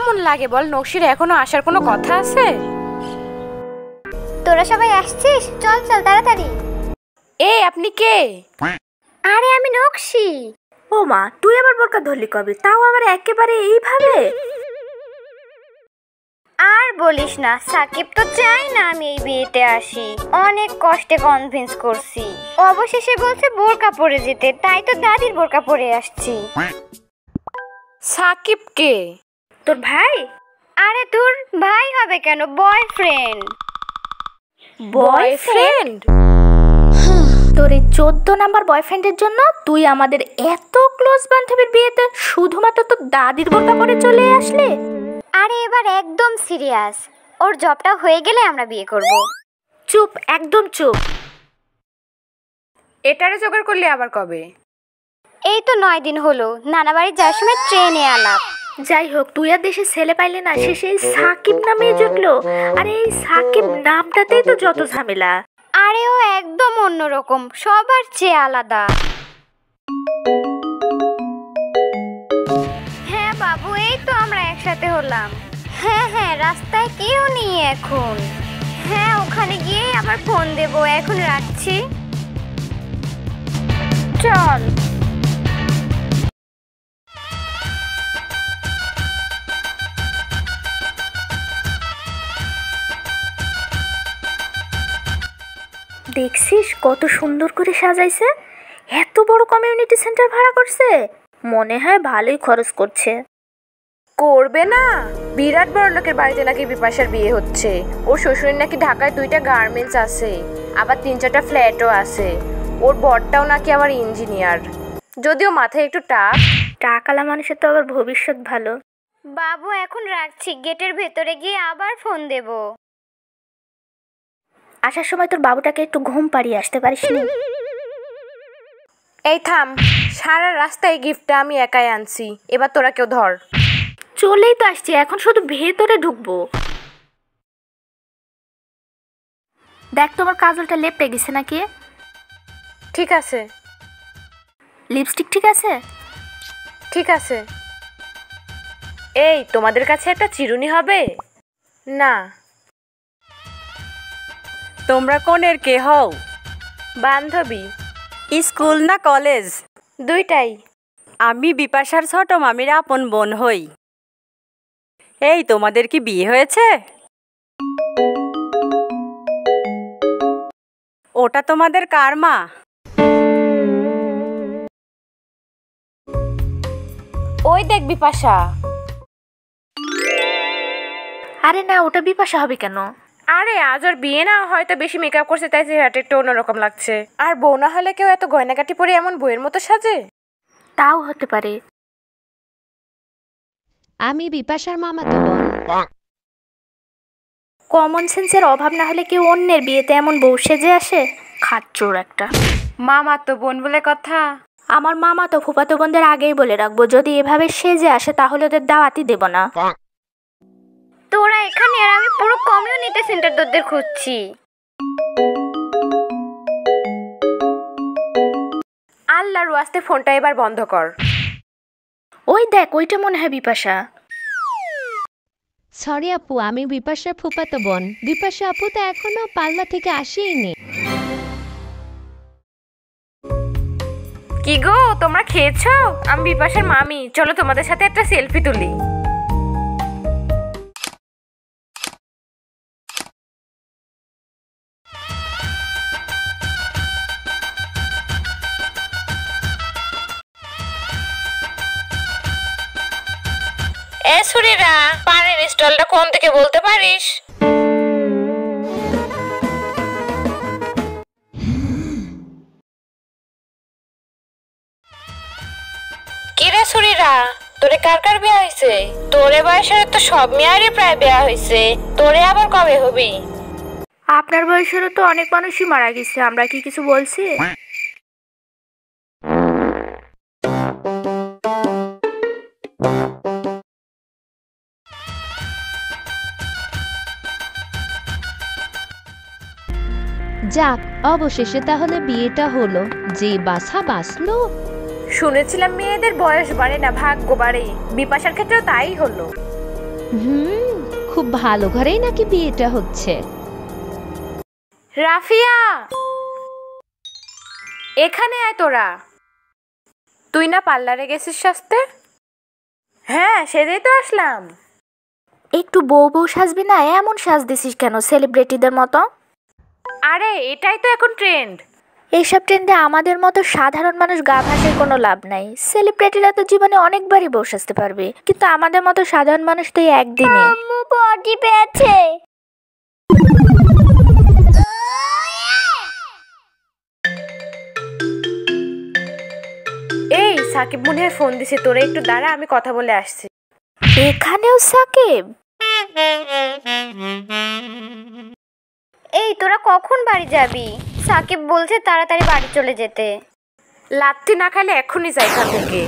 কেমন লাগে বল? নকশির এখনো আসার কোনো কথা আছে? তোরা সবাই আসছিস? চল চল তাড়াতাড়ি। আপনি কে? আরে আমি নকশি। ও মা, তুই আবার বোরকা ধরলি কবে? তাও আবার একেবারে এইভাবে? আর বলিস না, সাকিব তো চাই না আমি এই বিয়েতে আসি। অনেক কষ্টে কনভিন্স করছি, অবশেষে বলছে বোরকা পরে যেতে, তাই তো দাদির বোরকা পরে আসছি। সাকিব কে? তোর ভাই? আরে তোর ভাই হবে কেন, বয়ফ্রেন্ড। বয়ফ্রেন্ড? তোর এই 14 নাম্বার বয়ফ্রেন্ডের জন্য তুই আমাদের এত ক্লোজ বান্ধবীর বিয়েতে শুধুমাত্র তোর দাদির বোরকা পরে চলে আসলে? আরে এবার একদম সিরিয়াস, ওর জবটা হয়ে গেলে আমরা বিয়ে করব। চুপ, একদম চুপ। এটারে জোগাড় করলে আবার কবে? এই তো 9 দিন হলো, নানা বাড়ি যাওয়ার সময় ট্রেনে আলাপ। যাই হোক, তুই আর দেশে ছেলে পাইলে না, শেষে এই সাকিব নামে জুটলো। আরে এই সাকিব নামটাতেই তো যত ঝামেলা। আরে ও একদম অন্যরকম, সবার চেয়ে আলাদা। হ্যাঁ বাবু, এই তো আমরা একসাথে হলাম। হ্যাঁ, রাস্তায় কেউ নেই এখন। হ্যাঁ, ওখানে গিয়ে আবার ফোন দেবো, এখন রাখছি। চল। দেখছিস কত সুন্দর করে সাজাইছে? এত বড় কমিউনিটি সেন্টার ভাড়া করছে, মনে হয় ভালোই খরচ করছে। করবে না? বিরাট বড় লোকের বাড়িতে নাকি বিপাশার বিয়ে হচ্ছে। ওর শ্বশুরের নাকি ঢাকায় 2টা গার্মেন্টস আছে, আবার 3-4টা ফ্ল্যাটও আছে। ওর বরটাও নাকি আবার ইঞ্জিনিয়ার, যদিও মাথায় একটু টাকালা মানুষের তো আবার ভবিষ্যৎ ভালো। বাবু এখন রাখছি, গেটের ভেতরে গিয়ে আবার ফোন দেব। আসার সময় তোর বাবুটাকে একটু ঘুম পাড়িয়ে আসতে পারিস না? এই থাম, সারা রাস্তায় গিফটটা আমি একাই আনছি, এবার তোরা কেউ ধর। চলেই তো আসছি, এখন শুধু ভেতরে ঢুকবো। দেখ তোমার কাজলটা লেপটে গেছে নাকি? ঠিক আছে। লিপস্টিক ঠিক আছে? ঠিক আছে। এই তোমাদের কাছে একটা চিরুনি হবে? না। তোমরা কোনের কে হও? বান্ধবী। স্কুল না কলেজ? দুইটাই। আমি বিপাশার ছোট মামির আপন বোন হই। এই তোমাদের কি বিয়ে হয়েছে? ওটা তোমাদের কার মা? ওই দেখ বিপাশা। আরে না, ওটা বিপাশা হবে কেন? আরে আজ ওর বিয়ে না, হয়তো বেশি মেকআপ করছে তাই চেহারাটা একটু অন্যরকম লাগছে। আর বউ না হলে কেউ এত গয়নাগাটি পরে এমন বইয়ের মতো সাজে? তাও হতে পারে। আমি বিপাশার মামাতো বোন। কমন সেন্সের অভাব না হলে কেউ অন্যের বিয়েতে এমন বউ সেজে আসে? খাচ্চোর একটা। মামা তো বোন বলে কথা। আমার মামা তো ফুফাতো বোনদের আগেই বলে রাখবো, যদি এভাবে সেজে আসে তাহলে ওদের দাওয়াতই দেব না। তোরা এখানে, আর আমি পুরো কমিউনিটি সেন্টার তোদের খুঁজছি। আল্লাহর ওয়াস্তে ফোনটা এবার বন্ধ কর। ওই দেখ, ওইটা মনে হয় বিপাশা। সরি আপু, আমি বিপাশার ফুফাতো বোন। বিপাশা আপু তো এখনো পাল্লা থেকে আসেইনি। কি গো, তোমরা খেয়েছো? আমি বিপাশার মামি, চলো তোমাদের সাথে একটা সেলফি তুলি। সুরিরা, পানির স্টলটা কোন থেকে বলতে পারিস? কিরে সুরিরা, তোরে কার কার বিয়া হয়েছে? তোরে বয়সের তো সব মেয়ারই প্রায় বিয়া হয়েছে, তোরে আবার কবে হবি? আপনার বয়সেরও তো অনেক মানুষই মারা গেছে, আমরা কি কিছু বলছি? যাক, অবশেষে তাহলে বিয়েটা হলো। যে বাছা বাঁচলো। শুনেছিলাম মেয়েদের বয়স বাড়ে না, ভাগ্য বাড়ে। বিপাশার ক্ষেত্রেও তাই হলো। খুব ভালো ঘরেই নাকি বিয়েটা হচ্ছে। রাফিয়া, এখানে আয় তোরা। তুই না পার্লারে গেছিস সাজতে? হ্যাঁ, সেটাই তো আসলাম। একটু বউ বউ সাজবি না? এমন সাজ দিছিস কেন সেলিব্রিটিদের মতো? আরে এটাই তো এখন ট্রেন্ড। এইসব ট্রেন্ডে আমাদের মতো সাধারণ মানুষ গা ভাসের কোনো লাভ নাই। সেলিব্রিটিরা তো জীবনে অনেকবারই বউ সাজতে পারবে, কিন্তু আমাদের মতো সাধারণ মানুষ তো এই একদিনে। আম্মু পটি পেয়েছে। এই সাকিব মনে হয় ফোন দিছে, তোরা একটু দাঁড়া, আমি কথা বলে আসছি। এখানেও সাকিব? এই তোরা কখন বাড়ি যাবি? সাকিব বলছে তাড়াতাড়ি বাড়ি চলে যেতে। লাত্তি না খাইলে এখনই যাই এখান থেকে।